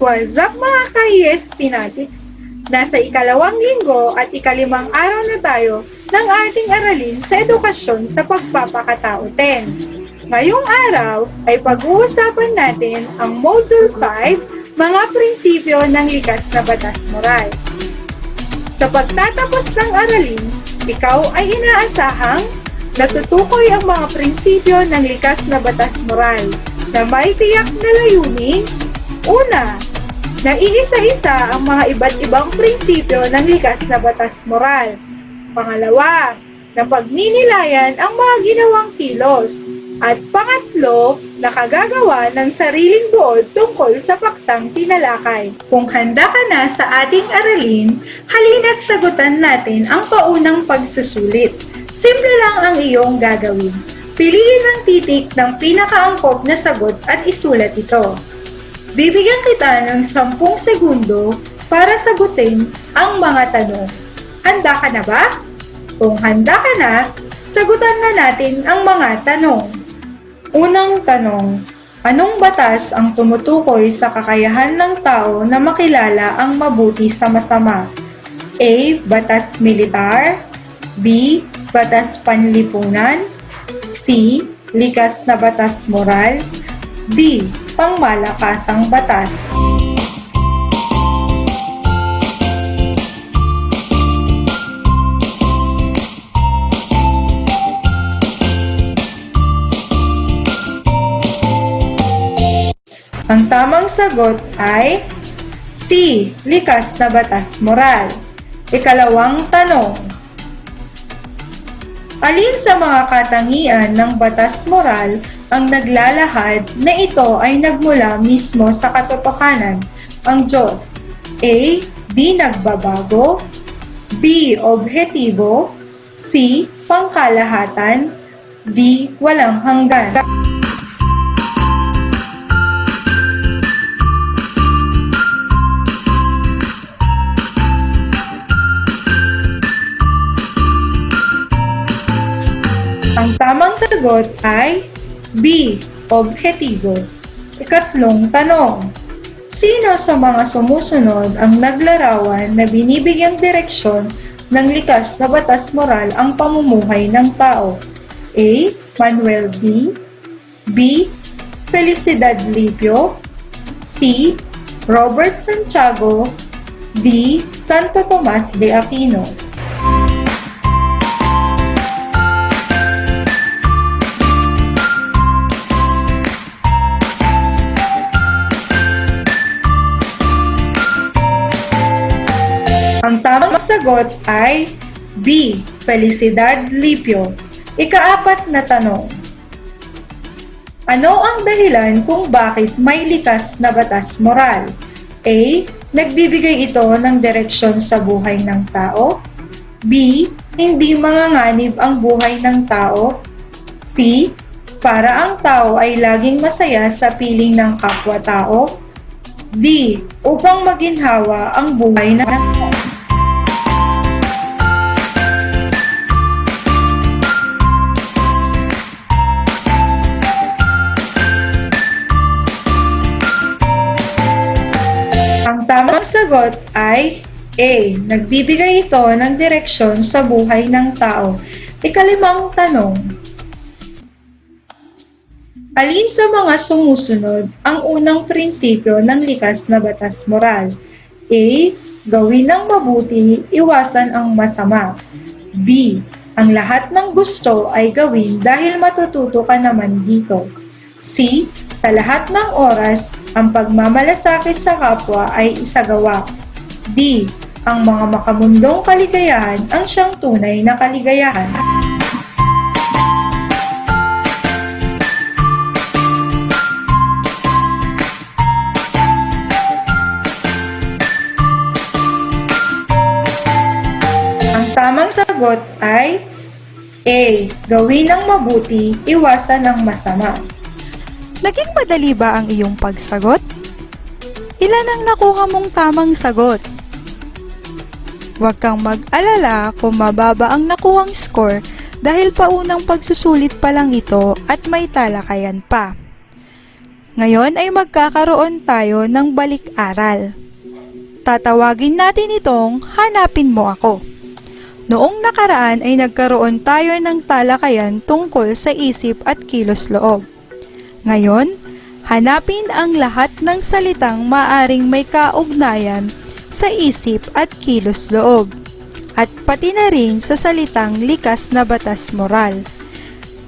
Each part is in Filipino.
What's up mga ka-ES Fanatics? Nasa ikalawang linggo at ikalimang araw na tayo ng ating aralin sa edukasyon sa pagpapakatao 10. Ngayong araw ay pag-uusapan natin ang Module 5, mga prinsipyo ng likas na batas moral. Sa pagtatapos ng aralin, ikaw ay inaasahang natutukoy ang mga prinsipyo ng likas na batas moral na may tiyak na layunin. Una, naiisa-isa ang mga iba't ibang prinsipyo ng likas na batas moral. Pangalawa, na pagninilayan ang mga ginawang kilos. At pangatlo, nakagagawa ng sariling buod tungkol sa paksang tinalakay. Kung handa ka na sa ating aralin, halina't sagutan natin ang paunang pagsusulit. Simple lang ang iyong gagawin. Piliin ang titik ng pinakaangkop na sagot at isulat ito. Bibigyan kita ng 10 segundo para sagutin ang mga tanong. Handa ka na ba? Kung handa ka na, sagutan na natin ang mga tanong. Unang tanong, anong batas ang tumutukoy sa kakayahan ng tao na makilala ang mabuti sa masama? A. Batas militar. B. Batas panlipunan. C. Likas na batas moral. D. Pangmalakasang batas. Ang tamang sagot ay C. Likas na batas moral. Ikalawang tanong, alin sa mga katangian ng batas moral ang naglalahad na ito ay nagmula mismo sa katotohanan, ang Diyos? A. Di nagbabago. B. Objektibo. C. Pangkalahatan. D. Walang hanggan. Ang tamang sagot ay B. Objektibo. Ikatlong tanong, sino sa mga sumusunod ang naglarawan na binibigyang direksyon ng likas na batas moral ang pamumuhay ng tao? A. Manuel B. B. Felicidad Lipio. C. Robert Santiago. D. Santo Tomas de Aquino. Ang tamang sagot ay B. Felicidad Lipio. Ikaapat na tanong, ano ang dahilan kung bakit may likas na batas moral? A. Nagbibigay ito ng direksyon sa buhay ng tao. B. Hindi manganganib ang buhay ng tao. C. Para ang tao ay laging masaya sa piling ng kapwa-tao. D. Upang maginhawa ang buhay ng tao. Ang tamang sagot ay A. Nagbibigay ito ng direksyon sa buhay ng tao. Ikalimang tanong, alin sa mga sumusunod ang unang prinsipyo ng likas na batas moral? A. Gawin ang mabuti, iwasan ang masama. B. Ang lahat ng gusto ay gawin dahil matututo ka naman dito. C. Sa lahat ng oras, ang pagmamalasakit sa kapwa ay isagawa. D. Ang mga makamundong kaligayahan ang siyang tunay na kaligayahan. Ang tamang sagot ay A. Gawin ang mabuti, iwasan ang masama. Naging madali ba ang iyong pagsagot? Ilan ang nakuha mong tamang sagot? Huwag kang mag-alala kung mababa ang nakuhang score dahil paunang pagsusulit pa lang ito at may talakayan pa. Ngayon ay magkakaroon tayo ng balik-aral. Tatawagin natin itong Hanapin Mo Ako. Noong nakaraan ay nagkaroon tayo ng talakayan tungkol sa isip at kilos loob. Ngayon, hanapin ang lahat ng salitang maaring may kaugnayan sa isip at kilos loob, at pati na rin sa salitang likas na batas moral.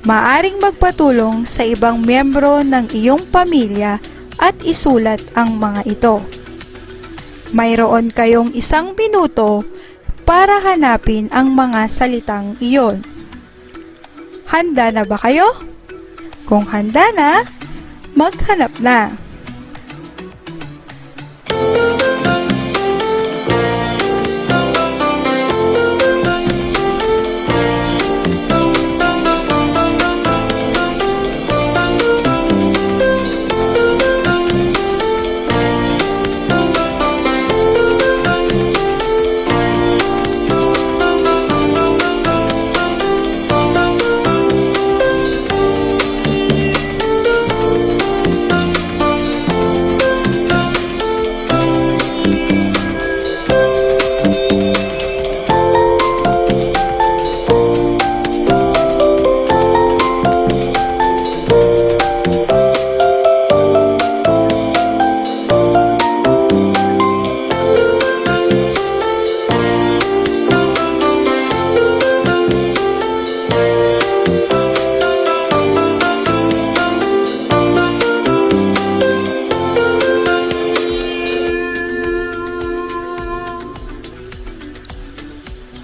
Maaring magpatulong sa ibang miyembro ng iyong pamilya at isulat ang mga ito. Mayroon kayong 1 minuto para hanapin ang mga salitang iyon. Handa na ba kayo? Kung handa na, maghanap na.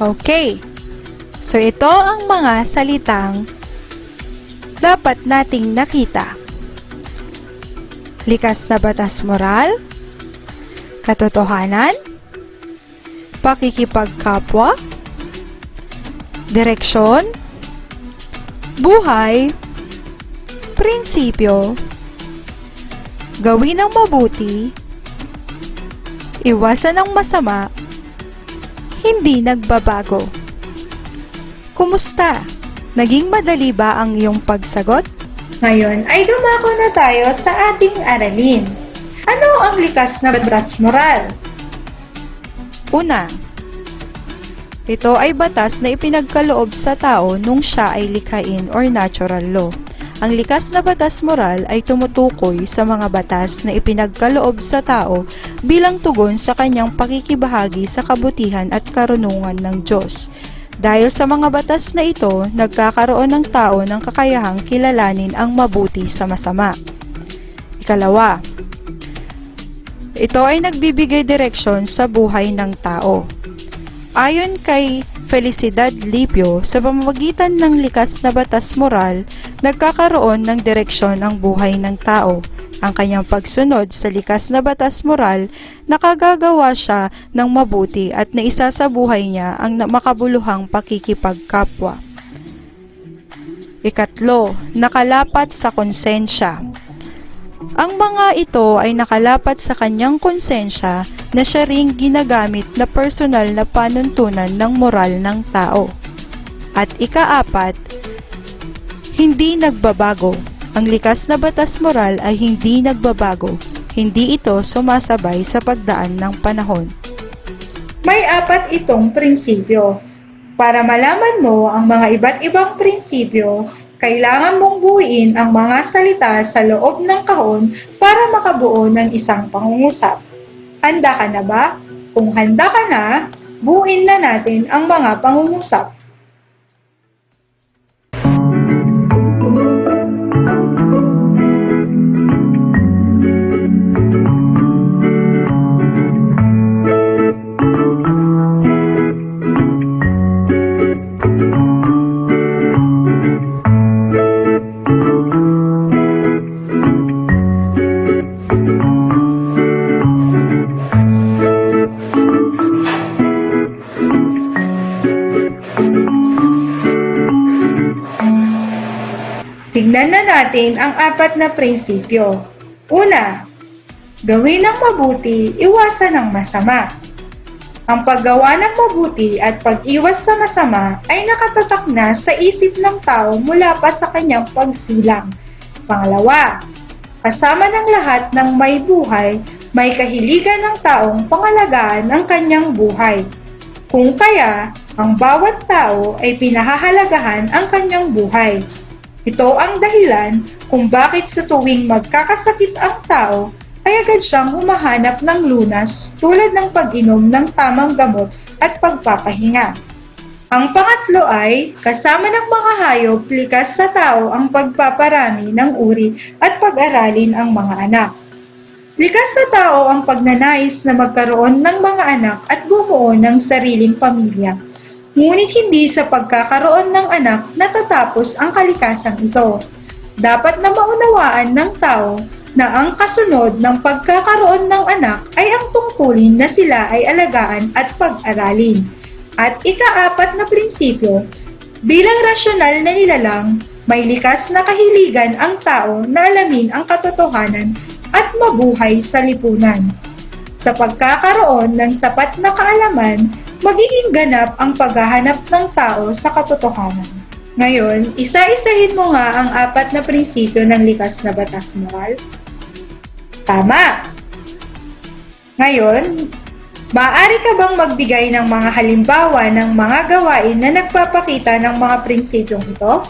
Okay, so ito ang mga salitang dapat nating nakita. Likas na batas moral, katotohanan, pakikipagkapwa, direksyon, buhay, prinsipyo, gawin ang mabuti, iwasan ang masama, hindi nagbabago. Kumusta? Naging madali ba ang iyong pagsagot? Ngayon ay dumako na tayo sa ating aralin. Ano ang likas na batas moral? Una, ito ay batas na ipinagkaloob sa tao nung siya ay likhain or natural law. Ang likas na batas moral ay tumutukoy sa mga batas na ipinagkaloob sa tao bilang tugon sa kanyang pakikibahagi sa kabutihan at karunungan ng Diyos. Dahil sa mga batas na ito, nagkakaroon ng tao ng kakayahang kilalanin ang mabuti sa masama. Ikalawa, ito ay nagbibigay direksyon sa buhay ng tao. Ayon kay Felicidad Lipio, sa pamamagitan ng likas na batas moral, nagkakaroon ng direksyon ang buhay ng tao. Ang kanyang pagsunod sa likas na batas moral, nakagagawa siya ng mabuti at naisa sa buhay niya ang makabuluhang pakikipagkapwa. Ikatlo, nakalapat sa konsensya. Ang mga ito ay nakalapat sa kanyang konsensya na siya ring ginagamit na personal na panuntunan ng moral ng tao. At ikaapat, hindi nagbabago. Ang likas na batas moral ay hindi nagbabago. Hindi ito sumasabay sa pagdaan ng panahon. May 4 itong prinsipyo. Para malaman mo ang mga iba't ibang prinsipyo, kailangan mong buuin ang mga salita sa loob ng kahon para makabuo ng isang pangungusap. Handa ka na ba? Kung handa ka na, buuin na natin ang mga pangungusap. Tignan na natin ang 4 na prinsipyo. Una, gawin ang mabuti, iwasan ang masama. Ang paggawa ng mabuti at pag-iwas sa masama ay nakatatak na sa isip ng tao mula pa sa kanyang pagsilang. Pangalawa, Kasama ng lahat ng may buhay, may kahiligan ng taong pangalagaan ang kanyang buhay. Kung kaya, ang bawat tao ay pinahahalagahan ang kanyang buhay. Ito ang dahilan kung bakit sa tuwing magkakasakit ang tao, ay agad siyang humahanap ng lunas tulad ng pag-inom ng tamang gamot at pagpapahinga. Ang pangatlo ay, kasama ng mga hayop, likas sa tao ang pagpaparami ng uri at pag-aralin ang mga anak. Likas sa tao ang pagnanais na magkaroon ng mga anak at bumuo ng sariling pamilya. Ngunit hindi sa pagkakaroon ng anak natatapos ang kalikasang ito. Dapat na maunawaan ng tao na ang kasunod ng pagkakaroon ng anak ay ang tungkulin na sila ay alagaan at pag-aralin. At ika-4 na prinsipyo, bilang rasyonal na nilalang, may likas na kahiligan ang tao na alamin ang katotohanan at mabuhay sa lipunan. Sa pagkakaroon ng sapat na kaalaman, magiging ganap ang paghahanap ng tao sa katotohanan. Ngayon, isa-isahin mo nga ang 4 na prinsipyo ng likas na batas moral. Tama! Ngayon, maaari ka bang magbigay ng mga halimbawa ng mga gawain na nagpapakita ng mga prinsipyong ito?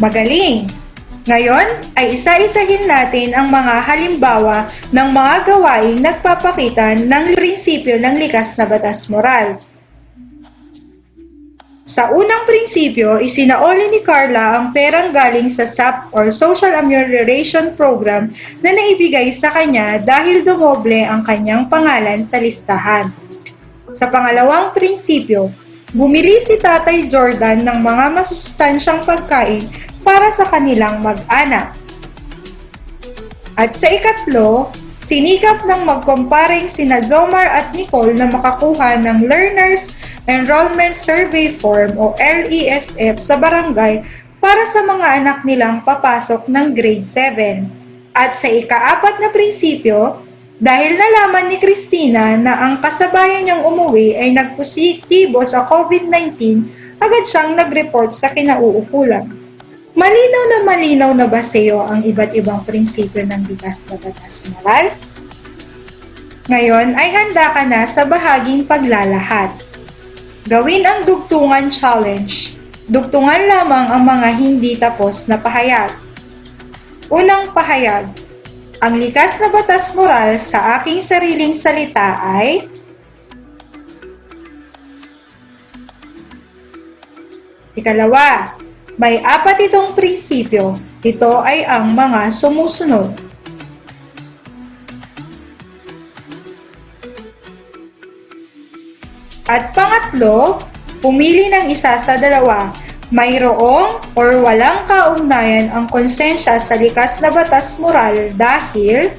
Magaling! Ngayon ay isa-isahin natin ang mga halimbawa ng mga gawaing nagpapakita ng prinsipyo ng likas na batas moral. Sa unang prinsipyo, isinaoli ni Carla ang perang galing sa SAP or Social Amelioration Program na naibigay sa kanya dahil dumoble ang kanyang pangalan sa listahan. Sa pangalawang prinsipyo, bumili si Tatay Jordan ng mga masustansyang pagkain para sa kanilang mag-anak. At sa ikatlo, sinikap ng magkumparing sina Zomar at Nicole na makakuha ng Learners Enrollment Survey Form o LESF sa barangay para sa mga anak nilang papasok ng grade 7. At sa ika-4 na prinsipyo, dahil nalaman ni Christina na ang kasabayan niyang umuwi ay nagpositibo sa COVID-19, agad siyang nag-report sa kinauukulan. Malinaw na ba sa iyo ang iba't ibang prinsipyo ng likas na batas moral? Ngayon ay handa ka na sa bahaging paglalahad. Gawin ang dugtungan challenge. Dugtungan lamang ang mga hindi tapos na pahayag. Unang pahayag. Ang likas na batas moral sa aking sariling salita ay ikalawa, may 4 itong prinsipyo. Ito ay ang mga sumusunod. At pangatlo, pumili ng isa sa dalawa. Mayroong or walang kaugnayan ang konsensya sa likas na batas moral dahil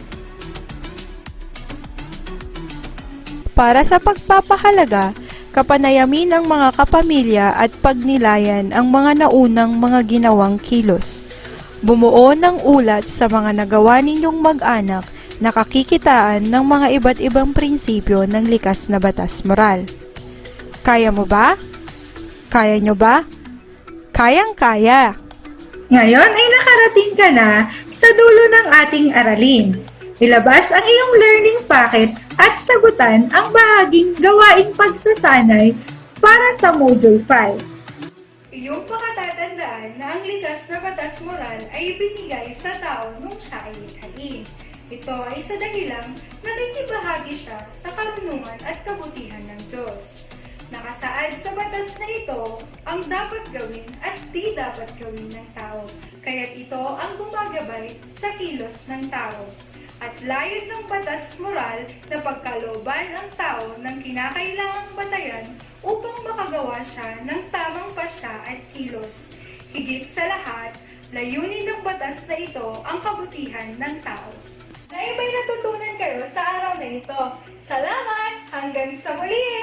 para sa pagpapahalaga, kapanayamin ng mga kapamilya at pagnilayan ang mga naunang mga ginawang kilos. Bumuo ng ulat sa mga nagawa ninyong mag-anak na kakikitaan ng mga iba't ibang prinsipyo ng likas na batas moral. Kaya mo ba? Kaya nyo ba? Kayang-kaya! ngayon ay nakarating ka na sa dulo ng ating aralin. Ilabas ang iyong learning packet at sagutan ang bahaging gawaing pagsasanay para sa Module 5. Iyong pakatatandaan na ang likas na batas moral ay ibinigay sa tao nung siya ay likhain. Ito ay sa dahilang nakikibahagi siya sa karunungan at kabutihan ng Diyos. Nakasaad sa batas na ito ang dapat gawin at di dapat gawin ng tao, kaya't ito ang gumagabay sa kilos ng tao. At layod ng batas moral na pagkalooban ang tao ng kinakailangang batayan upang makagawa siya ng tamang pasya at kilos. Higit sa lahat, layunin ng batas na ito ang kabutihan ng tao. Naiba'y natutunan kayo sa araw na ito. Salamat! Hanggang sa muli!